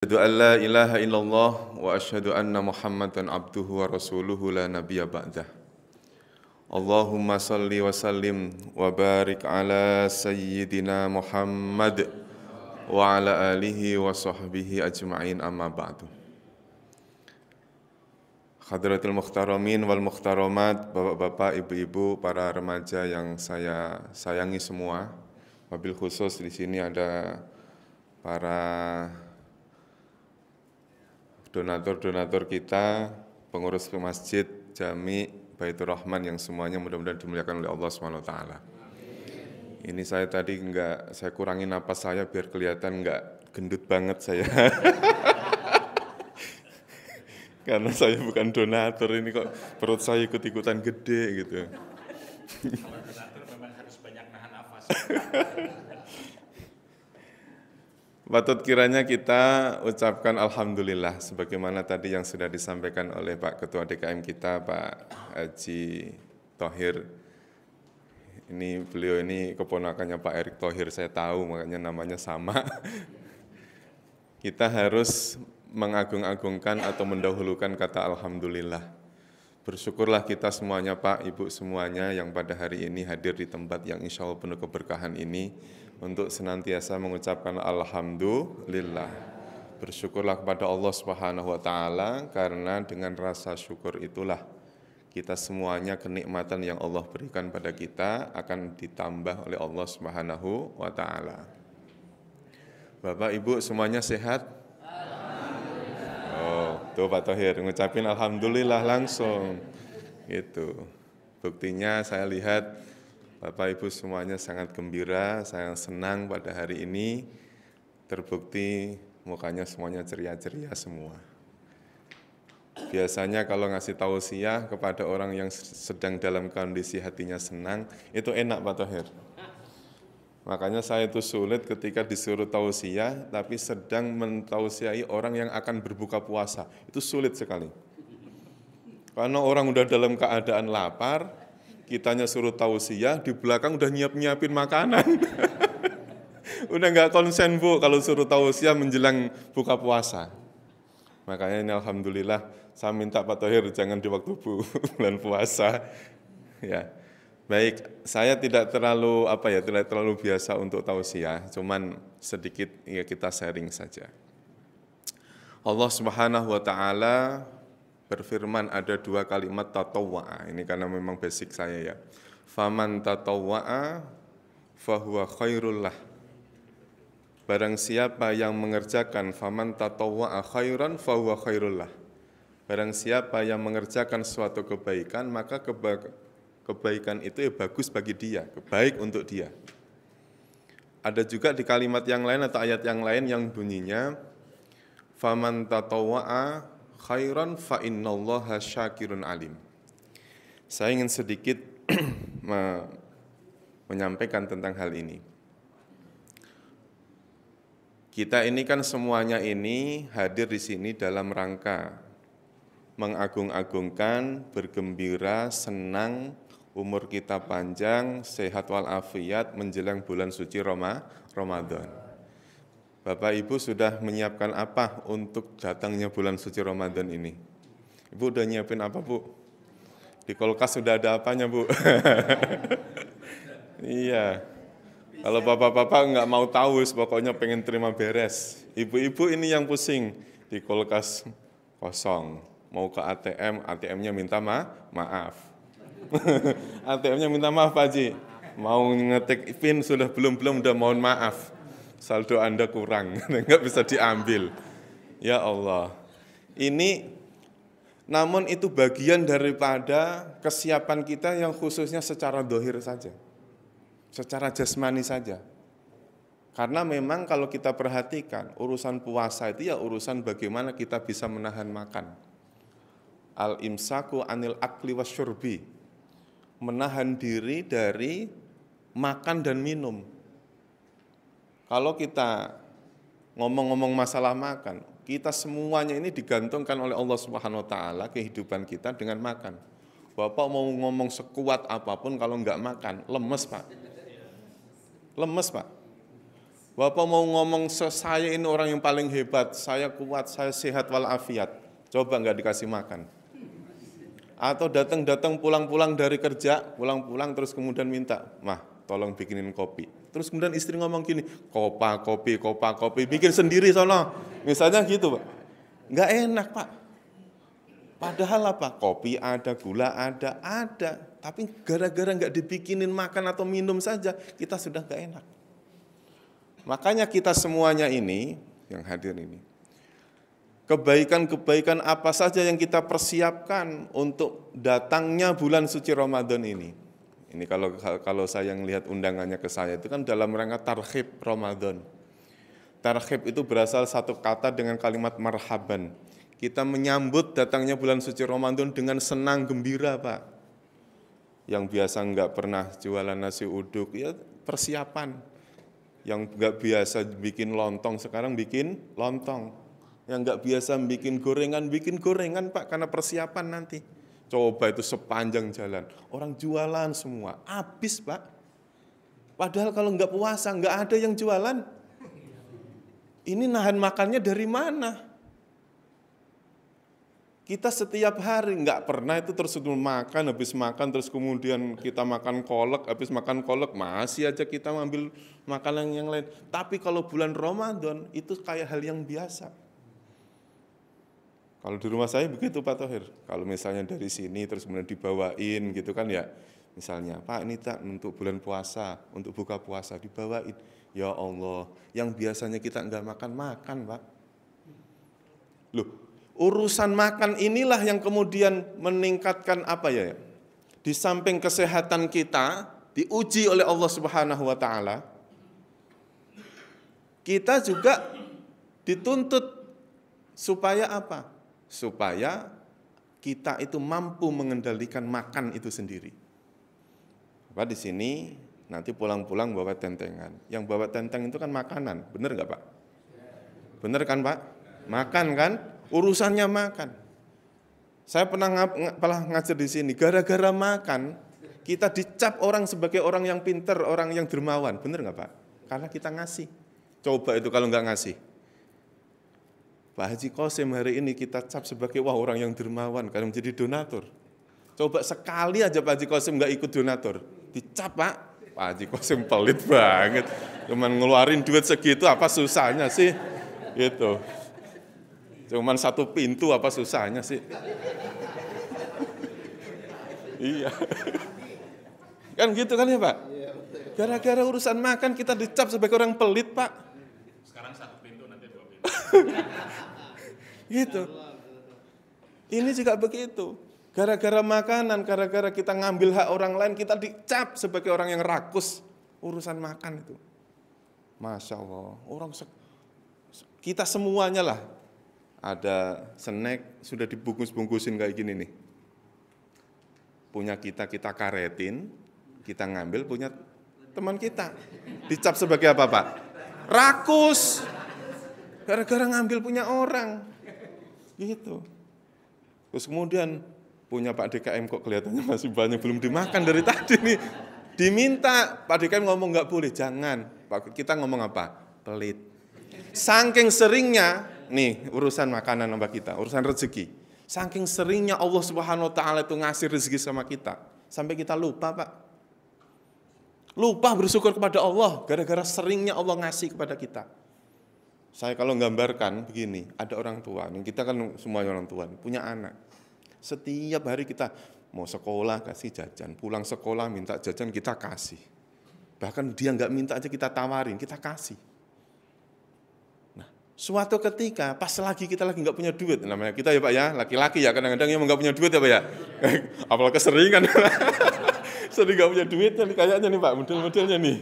Asyhadu an la ilaha illallah wa asyhadu anna Muhammadan abduhu wa rasuluhu la nabiyya ba'dah. Allahumma salli wa sallim wa barik ala sayyidina Muhammad wa ala alihi wa sahbihi ajma'in amma ba'du. Hadratul Mukhtaramin wal Mukhtaramat, bapak-bapak, ibu-ibu, para remaja yang saya sayangi semua. Wabil khusus di sini ada para donatur-donatur kita, pengurus masjid, jami, Baitur Rahman yang semuanya mudah-mudahan dimuliakan oleh Allah SWT. Ini saya tadi saya kurangi napas saya biar kelihatan enggak gendut banget saya. Karena saya bukan donatur, ini kok perut saya ikut-ikutan gede gitu. Kalau donatur memang harus banyak nahan nafas. Patut kiranya kita ucapkan Alhamdulillah sebagaimana tadi yang sudah disampaikan oleh Pak Ketua DKM kita, Pak Haji Thohir. Beliau ini keponakannya Pak Erick Thohir, saya tahu makanya namanya sama. Kita harus mengagung-agungkan atau mendahulukan kata Alhamdulillah. Bersyukurlah kita semuanya Pak, Ibu semuanya yang pada hari ini hadir di tempat yang insya Allah penuh keberkahan ini untuk senantiasa mengucapkan Alhamdulillah. Bersyukurlah kepada Allah Subhanahu wa Ta'ala, karena dengan rasa syukur itulah kita semuanya kenikmatan yang Allah berikan pada kita akan ditambah oleh Allah Subhanahu wa Ta'ala. Bapak Ibu semuanya sehat? Tuh Pak Thohir ngucapin Alhamdulillah langsung. Itu buktinya saya lihat Bapak Ibu semuanya sangat gembira, saya senang pada hari ini. Terbukti mukanya semuanya ceria-ceria semua. Biasanya kalau ngasih tausiah kepada orang yang sedang dalam kondisi hatinya senang, itu enak Pak Thohir. Makanya saya itu sulit ketika disuruh tausiah, tapi sedang mentausiahi orang yang akan berbuka puasa. Itu sulit sekali. Karena orang udah dalam keadaan lapar, kitanya suruh tausiah, di belakang udah nyiapin makanan. Udah nggak konsen Bu kalau suruh tausiah menjelang buka puasa. Makanya ini Alhamdulillah, saya minta Pak Thohir jangan di waktu bulan puasa. Ya. Baik, saya tidak terlalu biasa untuk tausiah, cuman sedikit ya kita sharing saja. Allah Subhanahu wa Ta'ala berfirman, ada dua kalimat tatawwa'a. Ini karena memang basic saya ya. Faman tatawwa'a fahuwa khairullah. Barang siapa yang mengerjakan faman tatawwa'a khairan fahuwa khairullah. Barang siapa yang mengerjakan suatu kebaikan, maka kebaikan itu ya bagus bagi dia, baik untuk dia. Ada juga di kalimat yang lain atau ayat yang lain yang bunyinya faman tatawwa'a khairan fa innallaha syakirun alim. Saya ingin sedikit menyampaikan tentang hal ini. Kita ini kan semuanya ini hadir di sini dalam rangka mengagung-agungkan, bergembira, senang, umur kita panjang, sehat walafiat menjelang bulan suci Ramadan. Bapak Ibu sudah menyiapkan apa untuk datangnya bulan suci Ramadan ini? Ibu udah nyiapin apa Bu? Di kulkas sudah ada apanya Bu? Iya. Kalau bapak-bapak nggak mau tahu, pokoknya pengen terima beres. Ibu-ibu ini yang pusing, di kulkas kosong. Mau ke ATM, ATM-nya minta maaf. ATM-nya minta maaf Pak Haji. Mau ngetik PIN sudah belum udah mohon maaf. Saldo Anda kurang, nggak bisa diambil. Ya Allah. Ini namun itu bagian daripada kesiapan kita yang khususnya secara dohir saja. Secara jasmani saja. Karena memang kalau kita perhatikan urusan puasa itu ya urusan bagaimana kita bisa menahan makan. Al-imsaku anil akli wasyurbi. Menahan diri dari makan dan minum. Kalau kita ngomong-ngomong masalah makan, kita semuanya ini digantungkan oleh Allah Subhanahu wa Ta'ala kehidupan kita dengan makan. Bapak mau ngomong sekuat apapun kalau enggak makan, lemes Pak. Lemes Pak. Bapak mau ngomong saya ini orang yang paling hebat, saya kuat, saya sehat walafiat. Coba nggak dikasih makan. Atau datang-datang pulang-pulang dari kerja, pulang-pulang terus kemudian minta, "Mah, tolong bikinin kopi." Terus kemudian istri ngomong gini, kopa, kopi, bikin sendiri sono. Misalnya gitu, Pak. Nggak enak, Pak. Padahal apa? Kopi ada, gula ada. Tapi gara-gara nggak dibikinin makan atau minum saja, kita sudah nggak enak. Makanya kita semuanya ini, yang hadir ini, kebaikan-kebaikan apa saja yang kita persiapkan untuk datangnya bulan suci Ramadan ini. Ini kalau saya melihat undangannya ke saya, itu kan dalam rangka tarhib Ramadan. Tarhib itu berasal satu kata dengan kalimat marhaban. Kita menyambut datangnya bulan suci Ramadan dengan senang gembira, Pak. Yang biasa nggak pernah jualan nasi uduk, ya persiapan. Yang nggak biasa bikin lontong, sekarang bikin lontong. Yang nggak biasa bikin gorengan, Pak, karena persiapan nanti. Coba itu sepanjang jalan, orang jualan semua, habis, Pak. Padahal kalau nggak puasa, nggak ada yang jualan. Ini nahan makannya dari mana? Kita setiap hari nggak pernah itu terus makan, habis makan terus kemudian kita makan kolak, habis makan kolak masih aja kita ngambil makanan yang lain. Tapi kalau bulan Ramadan itu kayak hal yang biasa. Kalau di rumah saya begitu, Pak Thohir. Kalau misalnya dari sini terus kemudian dibawain gitu kan ya. Misalnya, Pak ini tak untuk bulan puasa, untuk buka puasa dibawain. Ya Allah, yang biasanya kita nggak makan, Pak. Loh, urusan makan inilah yang kemudian meningkatkan apa ya? Di samping kesehatan kita diuji oleh Allah Subhanahu wa taala, kita juga dituntut supaya apa? Supaya kita itu mampu mengendalikan makan itu sendiri. Apa di sini nanti pulang-pulang bawa tentengan. Yang bawa tenteng itu kan makanan, benar nggak, Pak? Benar kan, Pak? Makan kan? Urusannya makan. Saya pernah ngajar di sini, gara-gara makan, kita dicap orang sebagai orang yang pinter, orang yang dermawan. Benar nggak, Pak? Karena kita ngasih. Coba itu kalau nggak ngasih. Pak Haji Qasim hari ini kita cap sebagai wah orang yang dermawan karena menjadi donatur. Coba sekali aja Pak Haji Qasim nggak ikut donatur. Dicap, Pak. Pak Haji Qasim pelit banget. Cuman ngeluarin duit segitu apa susahnya sih? Gitu. Cuman satu pintu apa susahnya sih? Iya. Kan gitu kan ya, Pak? Gara-gara urusan makan kita dicap sebagai orang pelit, Pak. Sekarang satu pintu, nanti dua pintu. Gitu. Ini juga begitu. Gara-gara makanan, gara-gara kita ngambil hak orang lain, kita dicap sebagai orang yang rakus urusan makan itu. Masya Allah. Kita semuanya lah. Ada snack, sudah dibungkus-bungkusin kayak gini nih. Punya kita karetin, kita ngambil punya teman kita. Dicap sebagai apa, Pak? Rakus. Gara-gara ngambil punya orang. Gitu. Terus kemudian punya Pak DKM kok kelihatannya masih banyak belum dimakan dari tadi nih. Diminta, Pak DKM ngomong nggak boleh, jangan. Kita ngomong apa? Pelit. Saking seringnya, nih urusan makanan sama kita, urusan rezeki. Saking seringnya Allah Subhanahu wa taala itu ngasih rezeki sama kita, sampai kita lupa, Pak. Lupa bersyukur kepada Allah gara-gara seringnya Allah ngasih kepada kita. Saya kalau gambarkan begini, ada orang tua, kita kan semuanya orang tua, punya anak. Setiap hari kita mau sekolah kasih jajan, pulang sekolah minta jajan kita kasih. Bahkan dia nggak minta aja kita tawarin, kita kasih. Nah, suatu ketika pas kita lagi nggak punya duit, namanya kita ya Pak ya, laki-laki ya kadang-kadang yang nggak punya duit ya Pak ya. Apalagi keseringan, sering nggak punya duit kayaknya nih Pak, model-modelnya nih.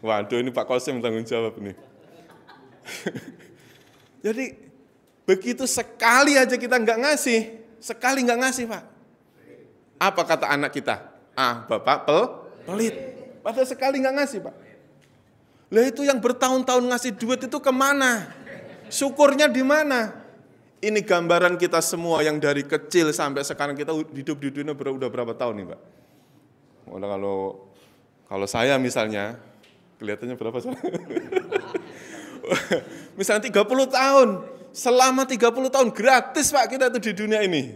Waduh ini Pak Qasim tanggung jawab nih. Jadi begitu sekali aja kita nggak ngasih, sekali nggak ngasih Pak. Apa kata anak kita? Ah Bapak pelit. Padahal sekali nggak ngasih Pak. Lah itu yang bertahun-tahun ngasih duit itu kemana? Syukurnya di mana? Ini gambaran kita semua yang dari kecil sampai sekarang kita hidup di dunia udah berapa tahun nih Pak? Kalau saya misalnya kelihatannya berapa sih? Misalnya 30 tahun, selama 30 tahun gratis Pak kita itu di dunia ini.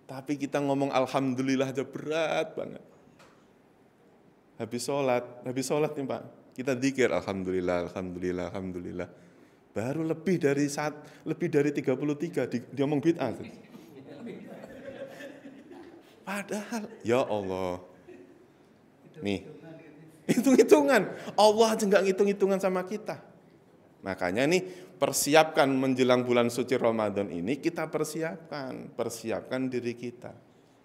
Tapi kita ngomong alhamdulillah aja berat banget. Habis sholat nih Pak, kita dzikir alhamdulillah, alhamdulillah, alhamdulillah. Baru lebih dari 33 dia ngomong bid'ah. Padahal ya Allah. Nih, hitung-hitungan. Allah aja nggak ngitung-hitungan sama kita. Makanya nih persiapkan menjelang bulan suci Ramadan ini kita persiapkan diri kita.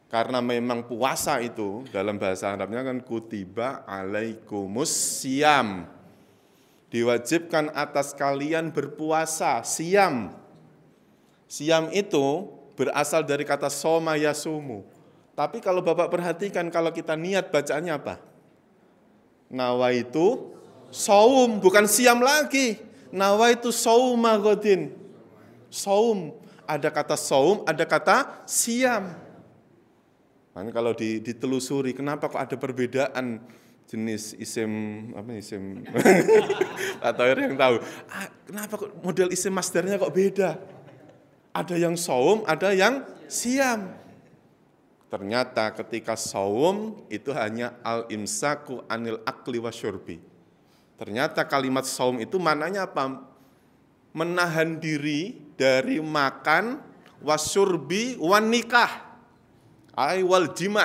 Karena memang puasa itu dalam bahasa Arabnya kan kutiba alaikumus siyam. Diwajibkan atas kalian berpuasa, siyam. Siyam itu berasal dari kata soma yasumu. Tapi kalau Bapak perhatikan kalau kita niat bacaannya apa? Nawaitu saum, bukan siam lagi. Nawaitu sauma godin. Saum, ada kata saum, ada kata siam. Nah, kalau ditelusuri, kenapa kok ada perbedaan jenis isim atau yang tahu? Kenapa kok model isim masdarnya kok beda? Ada yang saum, ada yang siam. Ternyata ketika saum itu hanya al-imsaku anil akli wasyurbi. Ternyata kalimat saum itu maknanya apa? Menahan diri dari makan wasyurbi wan nikah. Ai wal jima.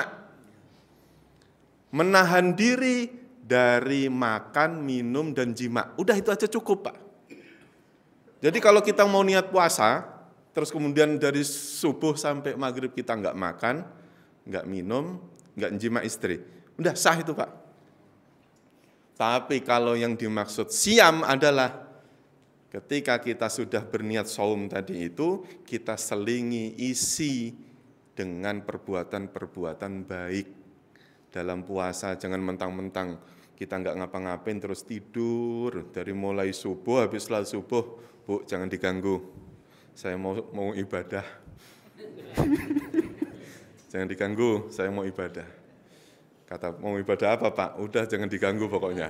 Menahan diri dari makan, minum dan jima. Udah itu aja cukup, Pak. Jadi kalau kita mau niat puasa, terus kemudian dari subuh sampai maghrib kita nggak makan, nggak minum, nggak jima istri. Udah sah itu Pak. Tapi kalau yang dimaksud siam adalah ketika kita sudah berniat saum tadi itu, kita selingi isi dengan perbuatan-perbuatan baik dalam puasa. Jangan mentang-mentang kita nggak ngapa-ngapain terus tidur dari mulai subuh, habis sholat subuh, Bu jangan diganggu, saya mau ibadah. Jangan diganggu, saya mau ibadah. Kata mau ibadah apa Pak? Udah jangan diganggu pokoknya.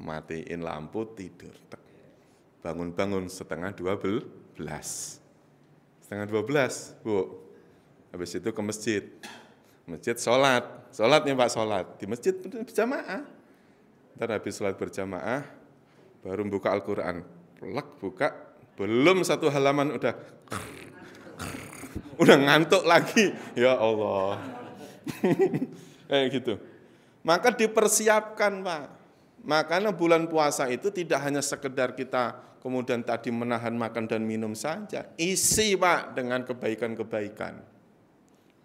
Matiin lampu, tidur. Bangun-bangun setengah 12. Setengah 12, Bu. Habis itu ke masjid. Masjid sholat. Sholat nih Pak, sholat. Di masjid berjamaah. Ntar habis sholat berjamaah, baru buka Al-Quran. Plek, buka. Belum satu halaman udah ngantuk lagi. Ya Allah. Kayak gitu. Maka dipersiapkan Pak. Makanya bulan puasa itu tidak hanya sekedar kita kemudian tadi menahan makan dan minum saja. Isi Pak dengan kebaikan-kebaikan.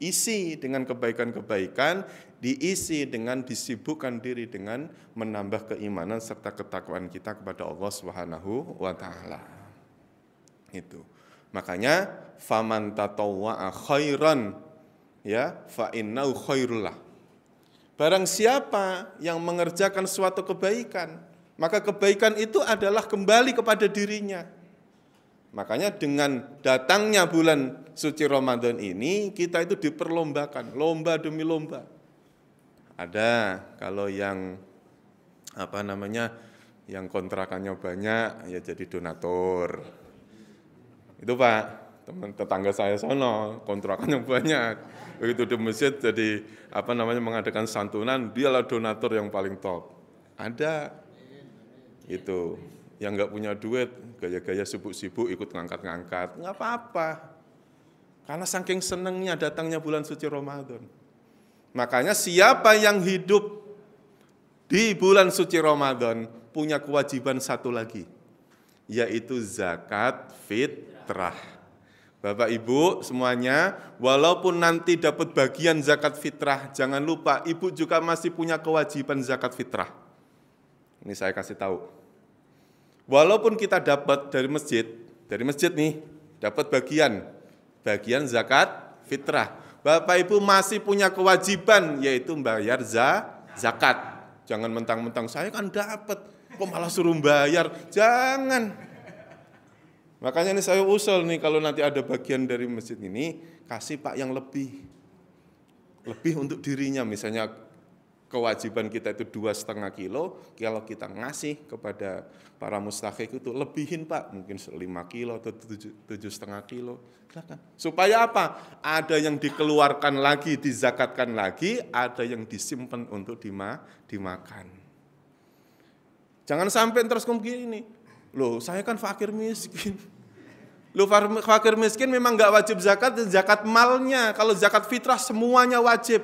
Isi dengan kebaikan-kebaikan, diisi dengan disibukkan diri dengan menambah keimanan serta ketakwaan kita kepada Allah Subhanahu wa taala. Itu. Makanya faman tatawwa'a khairan ya fa innahu khairullah. Barang siapa yang mengerjakan suatu kebaikan, maka kebaikan itu adalah kembali kepada dirinya. Makanya dengan datangnya bulan suci Ramadan ini, kita itu diperlombakan, lomba demi lomba. Ada kalau yang yang kontrakannya banyak, ya jadi donatur. Itu Pak, teman tetangga saya sono, kontrakannya banyak. Begitu di masjid jadi mengadakan santunan, dialah donatur yang paling top. Ada itu. Yang nggak punya duit, gaya-gaya sibuk-sibuk ikut ngangkat-ngangkat, nggak apa-apa. Karena saking senangnya datangnya bulan suci Ramadan. Makanya siapa yang hidup di bulan suci Ramadan punya kewajiban satu lagi, yaitu zakat fitrah. Bapak Ibu semuanya, walaupun nanti dapat bagian zakat fitrah, jangan lupa Ibu juga masih punya kewajiban zakat fitrah. Ini saya kasih tahu. Walaupun kita dapat dari masjid nih, dapat bagian zakat fitrah. Bapak Ibu masih punya kewajiban yaitu membayar zakat. Jangan mentang-mentang saya kan dapat, kok malah suruh bayar. Jangan. Makanya ini saya usul nih kalau nanti ada bagian dari masjid ini, kasih Pak yang lebih untuk dirinya, misalnya kewajiban kita itu 2,5 kilo, kalau kita ngasih kepada para mustahik itu lebihin Pak, mungkin 5 kilo atau 7,5 kilo, silakan. Supaya apa? Ada yang dikeluarkan lagi, dizakatkan lagi, ada yang disimpan untuk dimakan. Jangan sampai terus begini, loh saya kan fakir miskin. Loh fakir miskin memang nggak wajib zakat, zakat malnya. Kalau zakat fitrah semuanya wajib.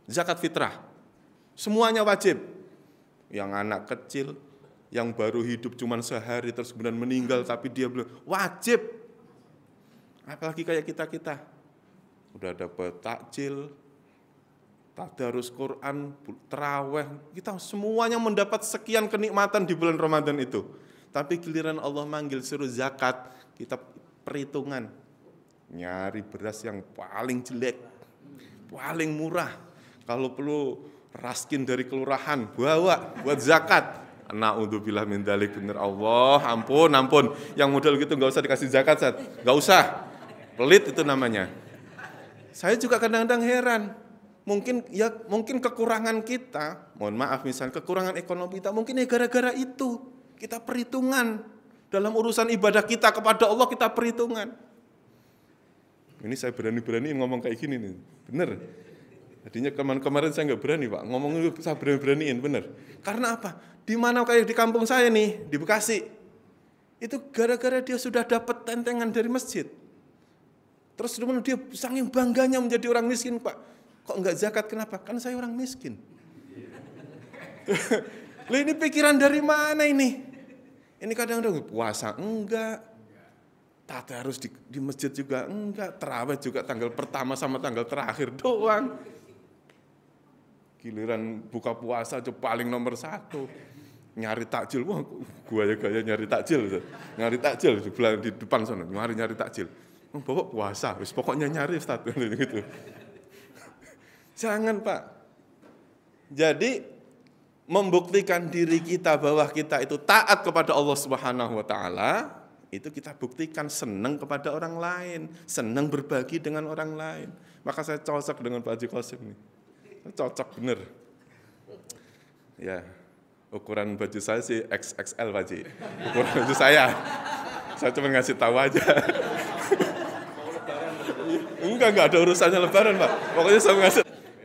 Zakat fitrah, semuanya wajib. Yang anak kecil, yang baru hidup cuma sehari terus kemudian meninggal tapi dia belum, wajib. Apalagi kayak kita. Udah dapat takjil, tadarus Quran, terawih, kita semuanya mendapat sekian kenikmatan di bulan Ramadan itu. Tapi giliran Allah manggil suruh zakat, kita perhitungan. Nyari beras yang paling jelek, paling murah. Kalau perlu raskin dari kelurahan, bawa buat zakat. Na'udzubillah min dzalik, bener Allah, ampun. Yang model gitu enggak usah dikasih zakat, enggak usah. Pelit itu namanya. Saya juga kadang-kadang heran. Mungkin kekurangan kita, mohon maaf misalnya kekurangan ekonomi kita, mungkin ya gara-gara itu. Kita perhitungan dalam urusan ibadah kita kepada Allah, kita perhitungan. Ini saya berani-berani ngomong kayak gini nih, bener. Jadinya kemarin saya nggak berani Pak, ngomong saya berani-beraniin, bener. Karena apa? Di mana kayak di kampung saya nih, di Bekasi, itu gara-gara dia sudah dapat tentengan dari masjid. Terus dia saking bangganya menjadi orang miskin Pak. Kok nggak zakat, kenapa? Kan saya orang miskin. Loh ini pikiran dari mana ini? Ini kadang-kadang puasa enggak, tadarus di masjid juga enggak, terawih juga tanggal pertama sama tanggal terakhir doang. Giliran buka puasa aja paling nomor 1. Nyari takjil, wah gua ya gaya nyari takjil di depan sana, nyari takjil. Bawa puasa, wis pokoknya nyari Ustaz gitu. Jangan Pak. Jadi membuktikan diri kita bahwa kita itu taat kepada Allah Subhanahu wa taala, itu kita buktikan senang kepada orang lain, senang berbagi dengan orang lain. Maka saya cocok dengan Pak Haji Qasim nih. Cocok bener. Ya, ukuran baju saya sih XXL Pak Haji. Ukuran baju saya cuma ngasih tahu aja. Enggak ada urusannya lebaran Pak. Pokoknya saya ngasih.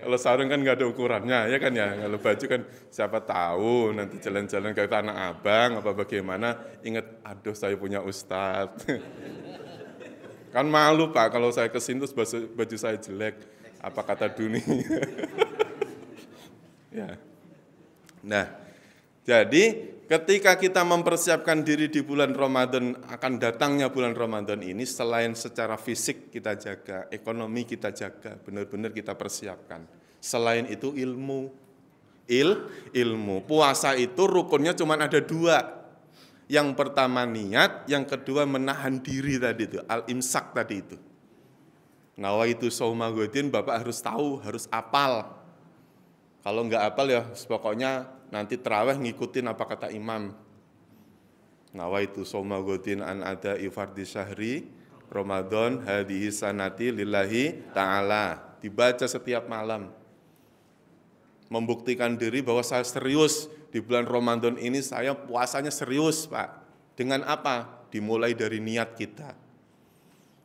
Kalau sarung kan nggak ada ukurannya, ya kan ya. Kalau baju kan siapa tahu nanti jalan-jalan ke Tanah Abang apa bagaimana. Ingat, aduh saya punya ustadz. Kan malu Pak kalau saya kesini terus baju saya jelek. Apa kata dunia? Ya. Nah, jadi ketika kita mempersiapkan diri di bulan Ramadan, akan datangnya bulan Ramadan ini, selain secara fisik kita jaga, ekonomi kita jaga, benar-benar kita persiapkan. Selain itu ilmu. Ilmu. Puasa itu rukunnya cuma ada 2. Yang pertama niat, yang kedua menahan diri tadi itu, al-imsak tadi itu. Nawaitu shauma ghadin, Bapak harus tahu, harus apal. Kalau enggak apal ya pokoknya nanti tarawih ngikutin apa kata imam. Nawaitu shauma ghadin an ada'i fardhi syahri Ramadan hadhihi sanati lillahi ta'ala. Dibaca setiap malam. Membuktikan diri bahwa saya serius di bulan Ramadan ini, saya puasanya serius Pak. Dengan apa? Dimulai dari niat kita.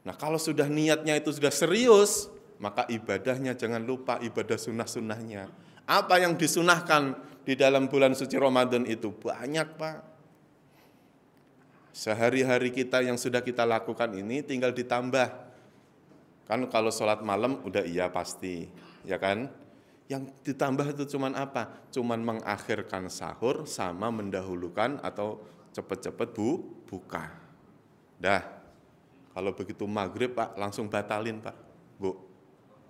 Nah kalau sudah niatnya itu sudah serius, maka ibadahnya jangan lupa ibadah sunnah-sunnahnya. Apa yang disunahkan di dalam bulan suci Ramadan itu? Banyak Pak. Sehari-hari kita yang sudah kita lakukan ini tinggal ditambah. Kan kalau sholat malam udah iya pasti, ya kan? Yang ditambah itu cuman apa? Cuman mengakhirkan sahur sama mendahulukan atau cepat-cepat buka. Dah. Kalau begitu maghrib Pak, langsung batalin Pak. Bu,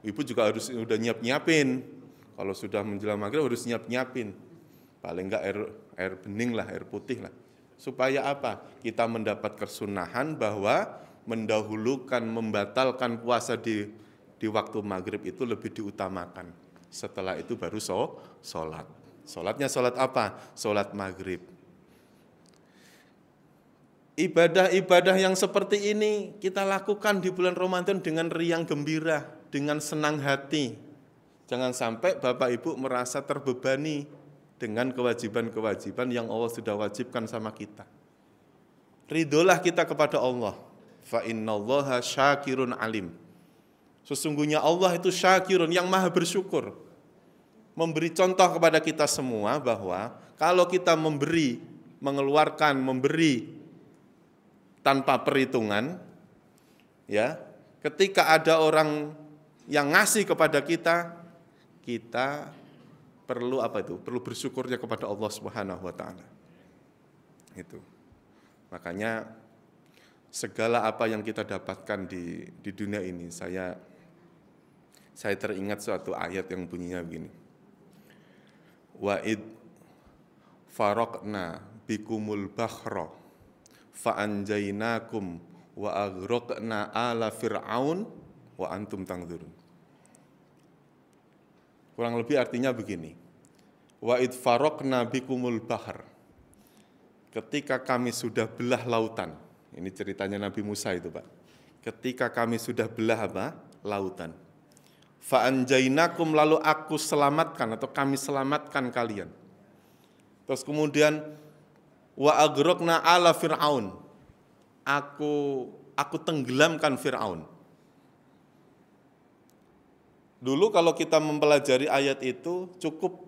Ibu juga harus udah nyiapin. Kalau sudah menjelang maghrib harus nyiapin. Paling enggak air bening lah, air putih lah. Supaya apa? Kita mendapat kesunahan bahwa mendahulukan, membatalkan puasa di waktu maghrib itu lebih diutamakan. Setelah itu baru sholat. Sholatnya sholat apa? Sholat maghrib. Ibadah-ibadah yang seperti ini kita lakukan di bulan Ramadan dengan riang gembira, dengan senang hati. Jangan sampai Bapak Ibu merasa terbebani dengan kewajiban-kewajiban yang Allah sudah wajibkan sama kita. Ridholah kita kepada Allah. Fa innallaha syakirun alim. Sesungguhnya Allah itu syakirun, yang maha bersyukur. Memberi contoh kepada kita semua bahwa kalau kita memberi, mengeluarkan, memberi tanpa perhitungan, ya, ketika ada orang yang ngasih kepada kita, kita perlu apa itu? Perlu bersyukurnya kepada Allah Subhanahu wa taala. Itu. Makanya segala apa yang kita dapatkan di dunia ini, saya teringat suatu ayat yang bunyinya begini. Wa id faraqna bikumul bakhra fa anjaynakum wa aghraqna ala fir'aun wa antum tanzurun. Kurang lebih artinya begini. Wa id faraqna bikumul bahr. Ketika kami sudah belah lautan. Ini ceritanya Nabi Musa itu, Pak. Ketika kami sudah belah apa? Lautan. Fa anjaynakum, lalu aku selamatkan atau kami selamatkan kalian. Terus kemudian wa aghraqna ala fir'aun. Aku tenggelamkan Fir'aun. Dulu kalau kita mempelajari ayat itu cukup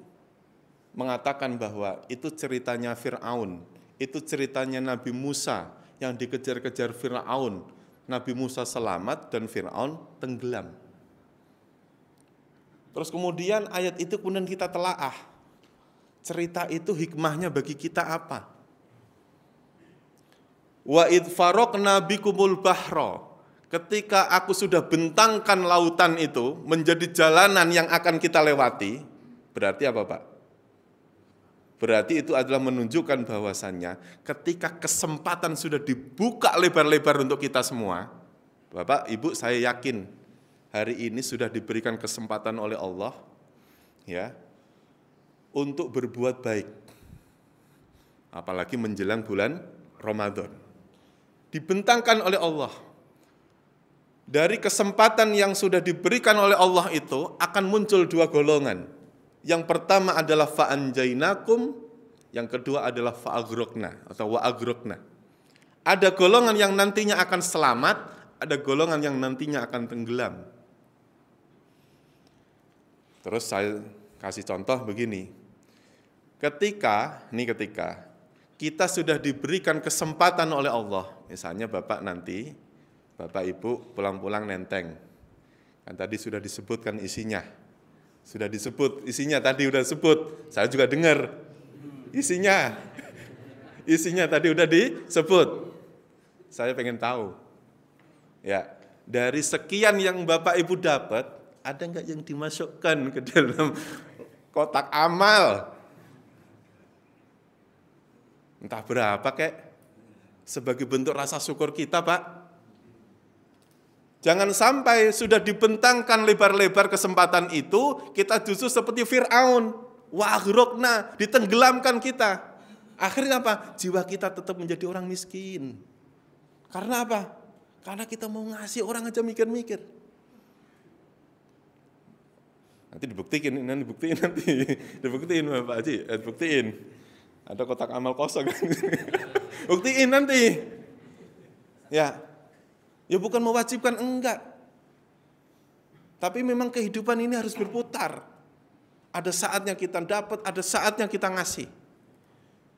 mengatakan bahwa itu ceritanya Fir'aun, itu ceritanya Nabi Musa yang dikejar-kejar Fir'aun. Nabi Musa selamat dan Fir'aun tenggelam. Terus kemudian ayat itu kemudian kita telaah. Cerita itu hikmahnya bagi kita apa? Wa id faraqna bikumul bahra. Ketika aku sudah bentangkan lautan itu menjadi jalanan yang akan kita lewati, berarti apa, Pak? Berarti itu adalah menunjukkan bahwasannya ketika kesempatan sudah dibuka lebar-lebar untuk kita semua, Bapak, Ibu, saya yakin hari ini sudah diberikan kesempatan oleh Allah ya untuk berbuat baik. Apalagi menjelang bulan Ramadan. Dibentangkan oleh Allah. Dari kesempatan yang sudah diberikan oleh Allah itu akan muncul dua golongan. Yang pertama adalah fa'anjainakum, yang kedua adalah fa'aghraqna atau wa'aghraqna. Ada golongan yang nantinya akan selamat, ada golongan yang nantinya akan tenggelam. Terus saya kasih contoh begini. Ketika kita sudah diberikan kesempatan oleh Allah, misalnya Bapak nanti, Bapak Ibu pulang-pulang nenteng. Kan tadi sudah disebutkan isinya. Sudah disebut isinya, tadi udah disebut. Saya juga dengar isinya. Isinya tadi udah disebut. Saya pengen tahu. Ya, dari sekian yang Bapak Ibu dapat, ada enggak yang dimasukkan ke dalam kotak amal? Entah berapa kek. Sebagai bentuk rasa syukur kita, Pak. Jangan sampai sudah dibentangkan lebar-lebar kesempatan itu, kita justru seperti Fir'aun. Wa aghraqna, ditenggelamkan kita. Akhirnya apa? Jiwa kita tetap menjadi orang miskin. Karena apa? Karena kita mau ngasih orang aja mikir-mikir. Nanti dibuktiin nanti. Dibuktiin Pak Haji, dibuktiin. Ada kotak amal kosong. Buktiin nanti. Ya. Ya bukan mewajibkan, enggak. Tapi memang kehidupan ini harus berputar. Ada saatnya kita dapat, ada saatnya kita ngasih.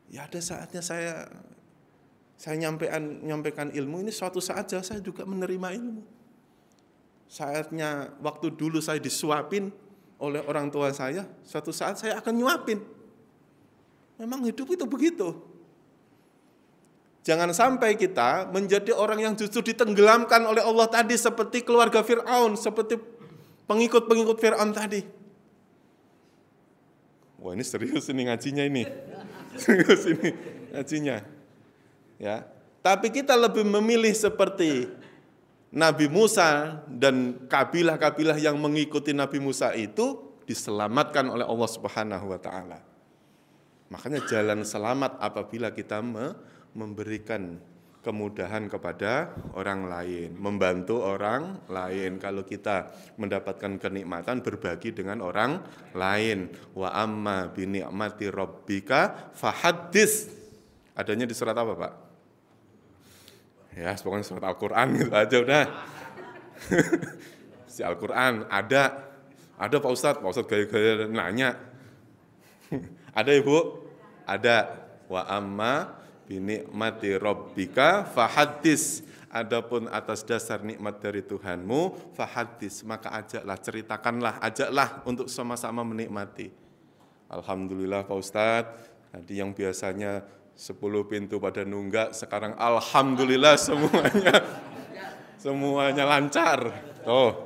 Ya ada saatnya saya nyampaikan ilmu ini, suatu saat saya juga menerima ilmu. Saatnya waktu dulu saya disuapin oleh orang tua saya, suatu saat saya akan nyuapin. Memang hidup itu begitu. Jangan sampai kita menjadi orang yang justru ditenggelamkan oleh Allah tadi seperti keluarga Fir'aun, seperti pengikut-pengikut Fir'aun tadi. Wah ini serius ini ngajinya ini. Serius ini ngajinya. Ya. Tapi kita lebih memilih seperti Nabi Musa dan kabilah-kabilah yang mengikuti Nabi Musa itu diselamatkan oleh Allah Subhanahu wa taala. Makanya jalan selamat apabila kita memberikan kemudahan kepada orang lain, membantu orang lain. Kalau kita mendapatkan kenikmatan, berbagi dengan orang lain. Wa amma bi ni'mati rabbika fahaddits. Adanya di surat apa, Pak? Ya, pokoknya surat Al-Qur'an gitu aja udah. Si Al-Qur'an ada Pak Ustadz. Pak Ustadz gaya-gaya nanya. Ada Ibu? Ada. Wa amma binikmati rabbika fahaddits. Adapun atas dasar nikmat dari Tuhanmu, fahaddits, maka ajaklah, ceritakanlah, ajaklah untuk sama-sama menikmati. Alhamdulillah Pak Ustadz, tadi yang biasanya 10 pintu pada nunggak, sekarang alhamdulillah semuanya lancar. Oh,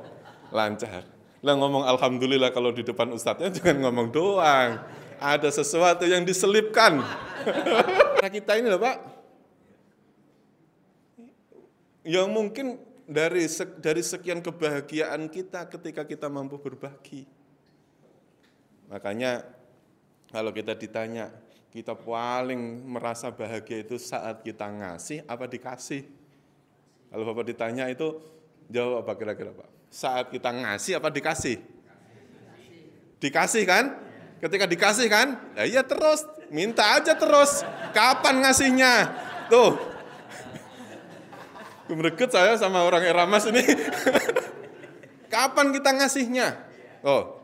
lancar. Lah ngomong alhamdulillah kalau di depan ustadznya jangan ngomong doang. Ada sesuatu yang diselipkan. Kita ini loh Pak, yang mungkin dari sekian kebahagiaan kita ketika kita mampu berbagi. Makanya kalau kita ditanya, kita paling merasa bahagia itu saat kita ngasih apa dikasih. Kalau Bapak ditanya itu, jawab apa kira-kira Pak? Saat kita ngasih apa dikasih? Dikasih kan? Ketika dikasih kan? Ya iya terus, minta aja terus. Kapan ngasihnya? Tuh. Gemerget saya sama orang Eramas ini. Kapan kita ngasihnya? Oh.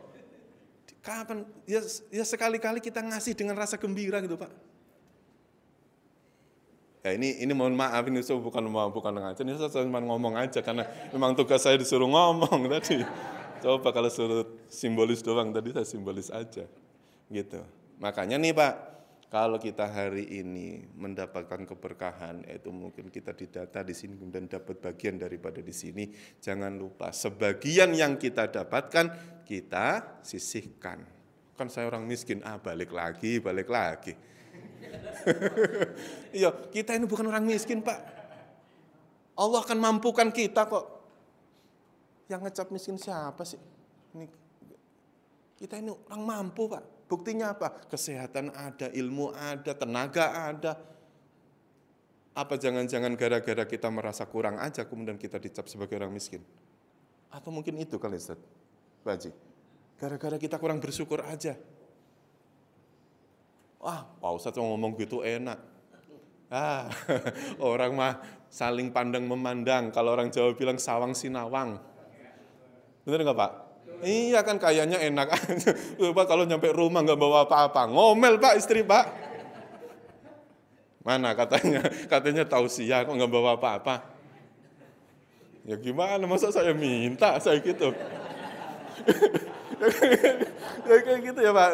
Kapan? Ya sekali-kali kita ngasih dengan rasa gembira gitu, Pak. Ya ini mohon maaf, ini saya bukan ngajar, ini saya cuma ngomong aja karena memang tugas saya disuruh ngomong tadi. Coba kalau suruh simbolis doang, tadi saya simbolis aja. Gitu. Makanya nih Pak, kalau kita hari ini mendapatkan keberkahan, yaitu mungkin kita didata di sini dan dapat bagian daripada di sini, jangan lupa sebagian yang kita dapatkan kita sisihkan. Kan saya orang miskin, balik lagi. Iya, kita ini bukan orang miskin Pak. Allah akan mampukan kita kok. Yang ngecap miskin siapa sih? Kita ini orang mampu Pak. Buktinya apa? Kesehatan ada, ilmu ada, tenaga ada. Apa jangan-jangan gara-gara kita merasa kurang aja kemudian kita dicap sebagai orang miskin? Atau mungkin itu kali Ustaz? Pak Haji, gara-gara kita kurang bersyukur aja. Wah, Pak Ustaz ngomong gitu enak. Orang mah saling pandang memandang. Kalau orang Jawa bilang sawang sinawang. Benar nggak Pak? Iya kan kayaknya enak aja. Pak kalau nyampe rumah nggak bawa apa-apa. Ngomel Pak istri Pak. Mana katanya tausiah kok nggak bawa apa-apa. Ya gimana masa saya minta saya gitu. Ya kayak gitu ya Pak.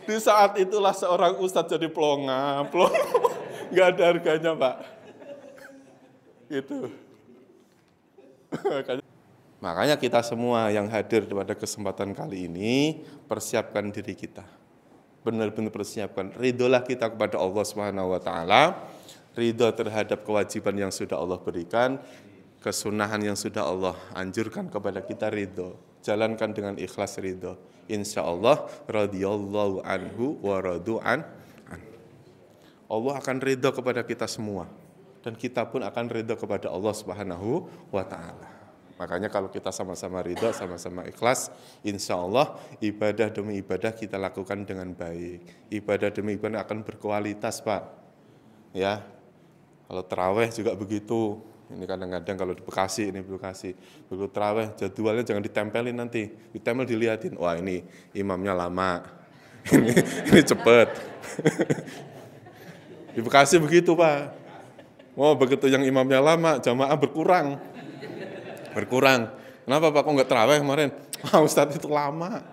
Di saat itulah seorang ustadz jadi plong. Nggak ada harganya Pak. Gitu. Makanya kita semua yang hadir pada kesempatan kali ini, persiapkan diri kita. Benar-benar persiapkan. Ridholah kita kepada Allah SWT. Ridho terhadap kewajiban yang sudah Allah berikan. Kesunahan yang sudah Allah anjurkan kepada kita ridho. Jalankan dengan ikhlas ridho. Insya Allah, radhiyallahu anhu wa radu'an. Allah akan ridho kepada kita semua. Dan kita pun akan ridho kepada Allah SWT. Makanya kalau kita sama-sama ridho, sama-sama ikhlas, insya Allah ibadah demi ibadah kita lakukan dengan baik. Ibadah demi ibadah akan berkualitas Pak. Ya, kalau taraweh juga begitu. Ini kadang-kadang kalau di Bekasi, begitu taraweh jadwalnya jangan ditempelin nanti, ditempel dilihatin. Wah ini imamnya lama, ini cepet. Di Bekasi begitu Pak. Oh begitu yang imamnya lama, jamaah berkurang. Kenapa Pak kok nggak taraweh kemarin? Ustadz itu lama.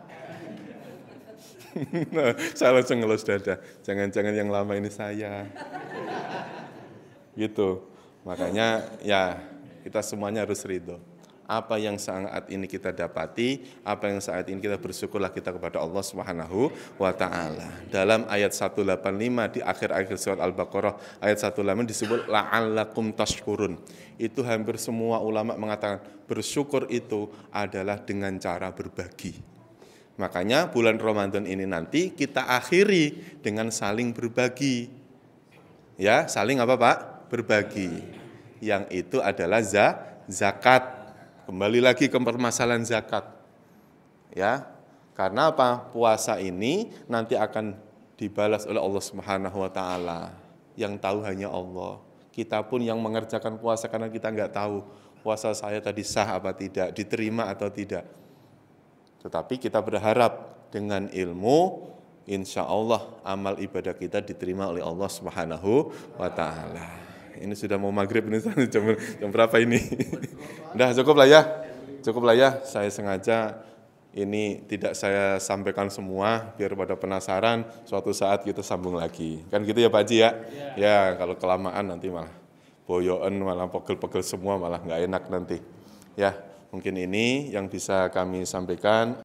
Nah, saya langsung ngelus dada. Jangan-jangan yang lama ini saya. Gitu. Makanya ya kita semuanya harus ridho. Apa yang saat ini kita dapati, apa yang saat ini kita bersyukurlah kita kepada Allah Subhanahu wa taala. Dalam ayat 185 di akhir-akhir surat Al-Baqarah ayat 185 disebut la'allakum tashkurun. Itu hampir semua ulama mengatakan bersyukur itu adalah dengan cara berbagi. Makanya bulan Ramadan ini nanti kita akhiri dengan saling berbagi. Ya, saling apa Pak? berbagi. Yang itu adalah zakat. Kembali lagi ke permasalahan zakat. Ya. Karena apa? Puasa ini nanti akan dibalas oleh Allah Subhanahu wa taala. Yang tahu hanya Allah. Kita pun yang mengerjakan puasa karena kita nggak tahu puasa saya tadi sah apa tidak, diterima atau tidak. Tetapi kita berharap dengan ilmu, insya Allah amal ibadah kita diterima oleh Allah Subhanahu wa taala. Ini sudah mau maghrib ini, jam berapa ini? Udah cukup lah ya. Cukup lah ya, saya sengaja ini tidak saya sampaikan semua biar pada penasaran, suatu saat kita sambung lagi. Kan gitu ya Pak Haji ya? Ya, kalau kelamaan nanti malah boyoan, malah pegel-pegel semua, malah nggak enak nanti. Ya, mungkin ini yang bisa kami sampaikan.